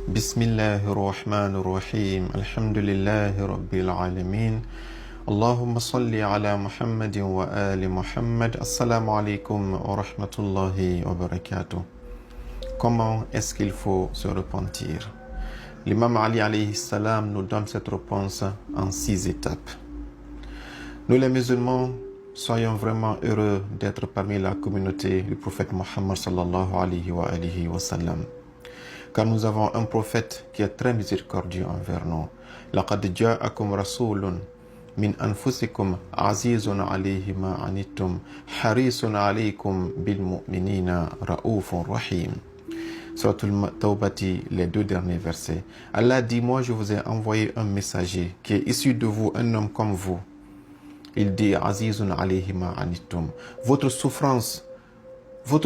بسم الله الرحمن الرحيم الحمد لله رب العالمين اللهم صل على محمد وآل محمد السلام عليكم ورحمة الله وبركاته. Comment est-ce qu'il faut se repentir? L'imam Ali alayhi salam nous donne cette réponse en 6 étapes. Nous les musulmans, soyons vraiment heureux d'être parmi la communauté du prophète Mohammed sallallahu alayhi wa sallam. Car nous avons un prophète qui est très miséricordieux envers nous. لَقَدْ جَاءَكُمْ رَسُولٌ مِنْ أَنفُسِكُمْ عَزِيزٌ عَلَيْهِ مَا عَنِتُّمْ حَرِيصٌ عَلَيْكُمْ بِالْمُؤْمِنِينَ رَءُوفٌ رَحِيمٌ. Suratul Tawbati, les 2 derniers versets. Allah dit, moi je vous ai envoyé un messager qui est issu de vous, un homme comme vous. Il dit, Azizun alayhi ma anittum. Votre souffrance, vous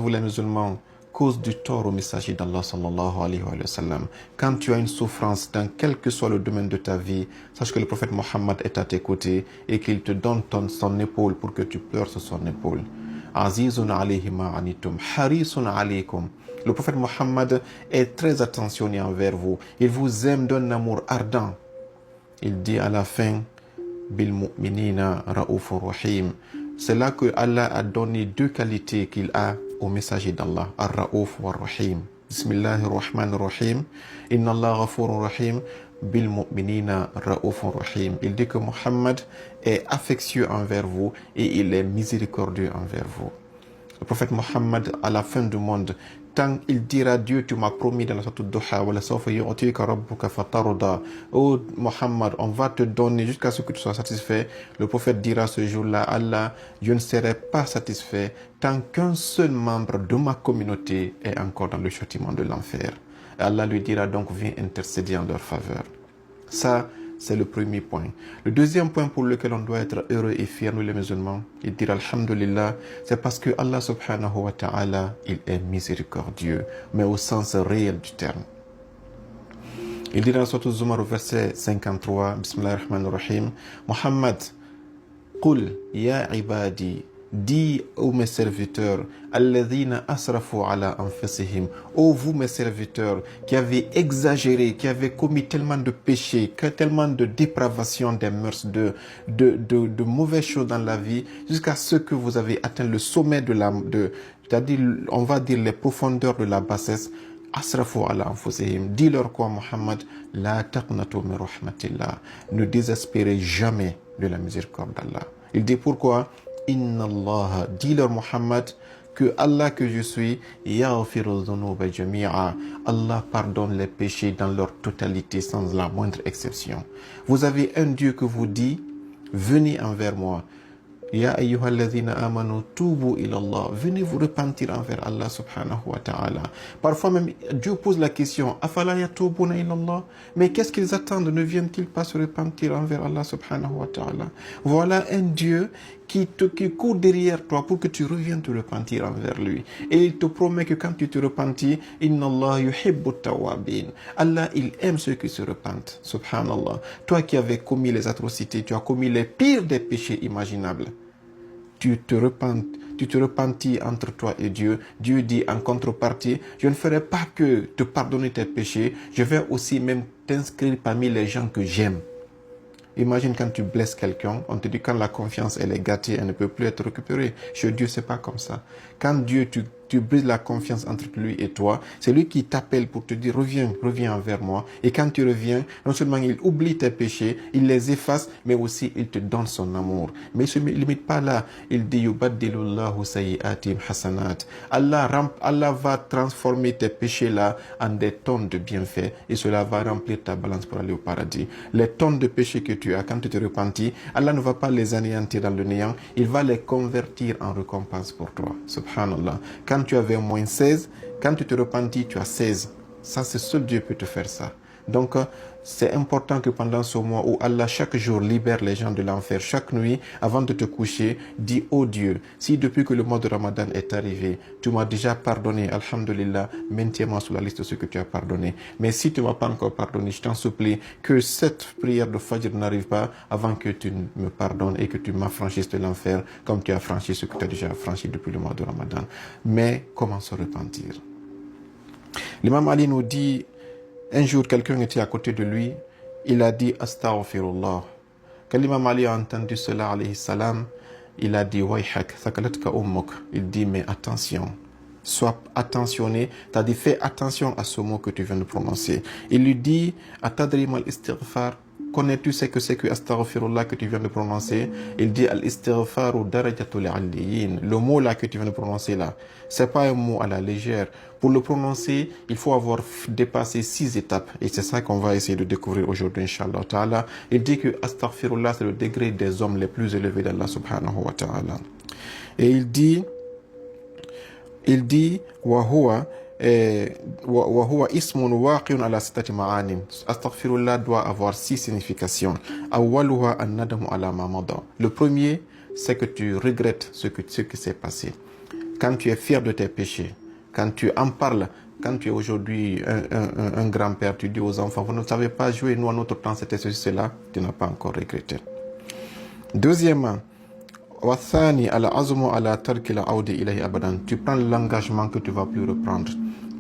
les musulmans, cause du tort au messager d'Allah sallallahu alayhi wa sallam. Quand tu as une souffrance dans quel que soit le domaine de ta vie, sache que le prophète Mohammed est à tes côtés et qu'il te donne son épaule pour que tu pleures sur son épaule. Azizun alayhi ma anittum, harisun alaykum. Le prophète Mohammed est très attentionné envers vous. Il vous aime d'un amour ardent. Il dit à la fin, bil mu'minina ra'ufur rahim. C'est là que Allah a donné 2 qualités qu'il a au messager d'Allah, ar-ra'uf wa rahim. Bismillahir rahmanir rahim. Inna Allah ghafurur rahim. Bil mu'minina ra'ufur rahim. Il dit que Mohammed est affectueux envers vous et il est miséricordieux envers vous. Le prophète Mohammed, à la fin du monde, tant il dira Dieu, tu m'as promis dans la sourate Duha, wa la sawfa yu'tika rabbuka fatarda. Oh Mohammed, on va te donner jusqu'à ce que tu sois satisfait. Le prophète dira ce jour-là, Allah, je ne serai pas satisfait tant qu'un seul membre de ma communauté est encore dans le châtiment de l'enfer. Et Allah lui dira donc, viens intercéder en leur faveur. Ça, c'est le premier point. Le deuxième point pour lequel on doit être heureux et fier, nous les musulmans, et dire Alhamdulillah, c'est parce que Allah subhanahu wa ta'ala, il est miséricordieux, mais au sens réel du terme. Il dit dans la sourate Zumar au verset 53, Bismillahirrahmanirrahim, Muhammad, Qul ya ibadi, dis ô mes serviteurs, alladhina asrafu ala anfusihim, ô vous mes serviteurs qui avez exagéré, qui avez commis tellement de péchés, tellement de dépravation des mœurs, de mauvaises choses dans la vie, jusqu'à ce que vous avez atteint le sommet c'est-à-dire, on va dire les profondeurs de la bassesse. Asrafu ala anfusihim. Dis-leur quoi, Muhammad, la taqnatu min rahmatillah. Ne désespérez jamais de la miséricorde d'Allah. Il dit pourquoi? Inna Allah, dis-leur Muhammad, que Allah que je suis, yaghfiru dhunuba jami'a. Allah pardonne les péchés dans leur totalité sans la moindre exception. Vous avez un Dieu que vous dit, venez envers moi. Ya ayyuhalladhina amanu tubu ila Allah. Venez vous repentir envers Allah subhanahu wa ta'ala. Parfois même, Dieu pose la question, afala yatubuna ila Allah? Mais qu'est-ce qu'ils attendent? Ne viennent-ils pas se repentir envers Allah subhanahu wa ta'ala? Voilà un Dieu qui court derrière toi pour que tu reviennes te repentir envers lui. Et il te promet que quand tu te repentis, Inna Allah yuhibbu tawabin. Allah, il aime ceux qui se repentent. Subhanallah. Toi qui avais commis les atrocités, tu as commis les pires des péchés imaginables. Tu te repentis entre toi et Dieu. Dieu dit en contrepartie, je ne ferai pas que te pardonner tes péchés, je vais aussi même t'inscrire parmi les gens que j'aime. Imagine quand tu blesses quelqu'un, on te dit quand la confiance elle est gâtée, elle ne peut plus être récupérée. Chez Dieu, c'est pas comme ça. Quand Dieu, tu brises la confiance entre lui et toi, c'est lui qui t'appelle pour te dire reviens envers moi. Et quand tu reviens, non seulement il oublie tes péchés, il les efface, mais aussi il te donne son amour. Mais il ne se limite pas là. Il dit yubaddilullahu sayyi'atim hasanat. Allah va transformer tes péchés là en des tonnes de bienfaits et cela va remplir ta balance pour aller au paradis. Les tonnes de péchés que tu as quand tu te repentis, Allah ne va pas les anéantir dans le néant, il va les convertir en récompense pour toi. Subhanallah. Quand tu avais moins 16, quand tu te repentis, tu as 16. Ça, c'est seul Dieu peut te faire ça. Donc, c'est important que pendant ce mois où Allah chaque jour libère les gens de l'enfer, chaque nuit, avant de te coucher, dis, oh Dieu, si depuis que le mois de Ramadan est arrivé, tu m'as déjà pardonné, alhamdulillah, maintiens-moi sur la liste de ceux que tu as pardonné. Mais si tu ne m'as pas encore pardonné, je t'en supplie que cette prière de Fajr n'arrive pas avant que tu me pardonnes et que tu m'affranchisses de l'enfer comme tu as franchi ce que tu as déjà franchi depuis le mois de Ramadan. Mais comment se repentir? L'imam Ali nous dit, Un jour, quelqu'un était à côté de lui, il a dit Astaghfirullah. Quand l'imam Ali a entendu cela, alayhi salam, il a dit Wayhak, thakalatka ummuk. Il dit mais attention, sois attentionné, t'as dit fais attention à ce mot que tu viens de prononcer. Il lui dit Atadri mal istighfar. Connais-tu ce que c'est que astaghfirullah que tu viens de prononcer? Il dit al-istighfaru darajatul aliyin. Le mot là que tu viens de prononcer là, c'est pas un mot à la légère. Pour le prononcer, il faut avoir dépassé 6 étapes. Et c'est ça qu'on va essayer de découvrir aujourd'hui, Inch'Allah ta'ala. Il dit que astaghfirullah, c'est le degré des hommes les plus élevés d'Allah subhanahu wa ta'ala. Et il dit, wa huwa ismun waqi'un ala sittati ma'anin. Astaghfirullah doit avoir 6 significations. Awwaluha an-nadamu ala ma mada. Le premier, c'est que tu regrettes ce qui s'est passé. Quand tu es fier de tes péchés, quand tu en parles, quand tu es aujourd'hui un grand-père, tu dis aux enfants, vous ne savez pas jouer, nous à notre temps c'était ceci, cela, tu n'as pas encore regretté. Deuxièmement, tu prends l'engagement que tu ne vas plus reprendre.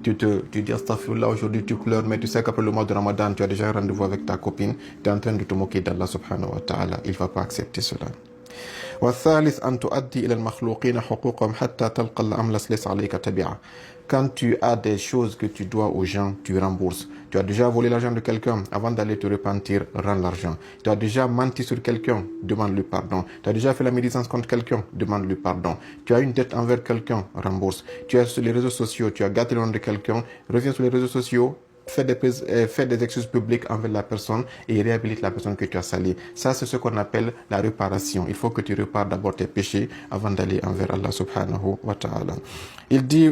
Tu dis astaghfirullah, aujourd'hui tu pleures, mais tu sais qu'après le mois de Ramadan, tu as déjà un rendez-vous avec ta copine, tu es en train de te moquer d'Allah subhanahu wa ta'ala. Il ne va pas accepter cela. Quand tu as des choses que tu dois aux gens, tu rembourses. Tu as déjà volé l'argent de quelqu'un, avant d'aller te repentir, rends l'argent. Tu as déjà menti sur quelqu'un, demande-lui pardon. Tu as déjà fait la médisance contre quelqu'un, demande-lui pardon. Tu as une dette envers quelqu'un, rembourse. Tu es sur les réseaux sociaux, tu as gâté le nom de quelqu'un, reviens sur les réseaux sociaux, fais des excuses publiques envers la personne et réhabilite la personne que tu as salie. Ça, c'est ce qu'on appelle la réparation. Il faut que tu répares d'abord tes péchés avant d'aller envers Allah subhanahu wa ta'ala. Il dit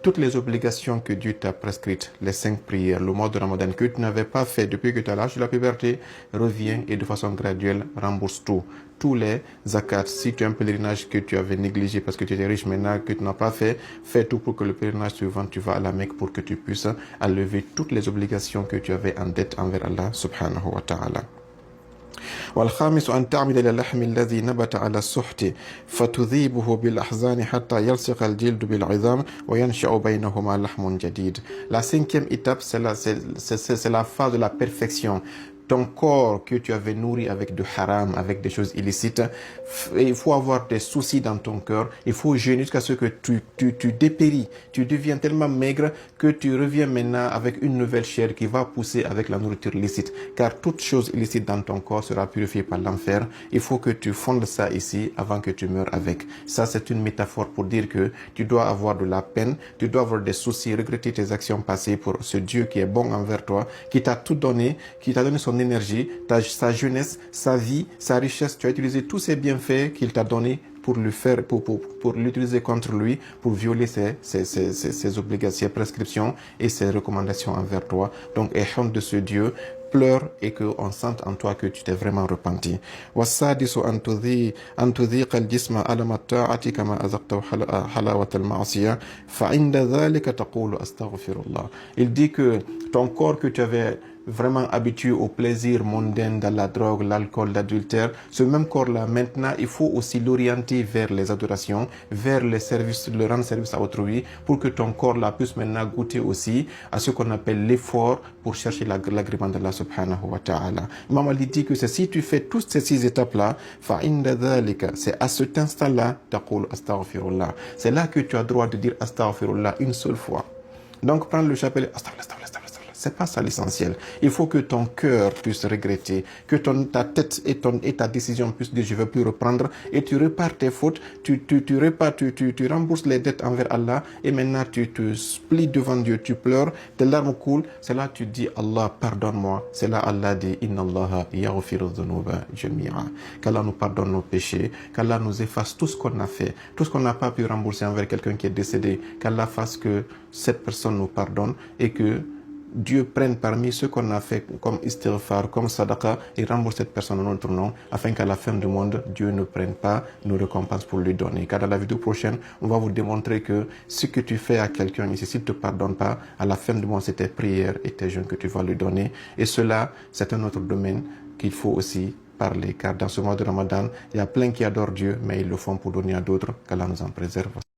toutes les obligations que Dieu t'a prescrites, les 5 prières, le mois de Ramadan que tu n'avais pas fait depuis que tu as l'âge de la puberté, reviens et de façon graduelle rembourse tout. Tous les zakats, si tu as un pèlerinage que tu avais négligé parce que tu étais riche maintenant, que tu n'as pas fait, fais tout pour que le pèlerinage suivant, tu vas à la Mecque pour que tu puisses enlever toutes les obligations que tu avais en dette envers Allah subhanahu wa ta'ala. والخامس أن تعمد إلى اللحم الذي نبت على السحت فتذيبه بالأحزان حتى يلصق الجلد بالعظام وينشأ بينهما لحم جديد. La 5e étape, c'est la phase de la perfection. Ton corps que tu avais nourri avec du haram, avec des choses illicites, il faut avoir des soucis dans ton cœur. Il faut jeûner jusqu'à ce que tu dépéris. Tu deviens tellement maigre que tu reviens maintenant avec une nouvelle chair qui va pousser avec la nourriture licite. Car toute chose illicite dans ton corps sera purifiée par l'enfer. Il faut que tu fondes ça ici avant que tu meurs avec. Ça, c'est une métaphore pour dire que tu dois avoir de la peine, tu dois avoir des soucis, regretter tes actions passées pour ce Dieu qui est bon envers toi, qui t'a tout donné, qui t'a donné son énergie, sa jeunesse, sa vie, sa richesse. Tu as utilisé tous ces bienfaits qu'il t'a donnés pour l'utiliser contre lui, pour violer ses obligations, ses prescriptions et ses recommandations envers toi. Donc, aie honte de ce Dieu, pleure et qu'on sente en toi que tu t'es vraiment repenti. Il dit que ton corps que tu avais vraiment habitué au plaisir mondain, de la drogue, l'alcool, l'adultère, ce même corps-là, maintenant, il faut aussi l'orienter vers les adorations, vers les services, le rendre service à autrui, pour que ton corps-là puisse maintenant goûter aussi à ce qu'on appelle l'effort pour chercher l'agrément d'Allah subhanahu wa ta'ala. Imam Ali dit que si tu fais toutes ces 6 étapes-là, c'est à cet instant-là, taqul astaghfirullah. C'est là que tu as droit de dire astaghfirullah une seule fois. Donc, prendre le chapelet, astaghfirullah. C'est pas ça l'essentiel. Il faut que ton cœur puisse regretter, que ta tête et ta décision puissent dire je ne veux plus reprendre et tu répares tes fautes, tu rembourses les dettes envers Allah et maintenant tu te splies devant Dieu, tu pleures, tes larmes coulent. C'est là que tu dis Allah pardonne-moi. C'est là Allah dit Inna Allaha yaghfiru dhunuba jami'a. Qu'Allah nous pardonne nos péchés, qu'Allah nous efface tout ce qu'on a fait, tout ce qu'on n'a pas pu rembourser envers quelqu'un qui est décédé, qu'Allah fasse que cette personne nous pardonne et que Dieu prenne parmi ceux qu'on a fait comme istighfar, comme sadaqa et rembourse cette personne en notre nom afin qu'à la fin du monde, Dieu ne prenne pas nos récompenses pour lui donner. Car dans la vidéo prochaine, on va vous démontrer que ce que tu fais à quelqu'un ici, s'il ne te pardonne pas, à la fin du monde, c'est tes prières et tes jeûnes que tu vas lui donner. Et cela, c'est un autre domaine qu'il faut aussi parler. Car dans ce mois de Ramadan, il y a plein qui adorent Dieu, mais ils le font pour donner à d'autres. Qu'Allah nous en préserve.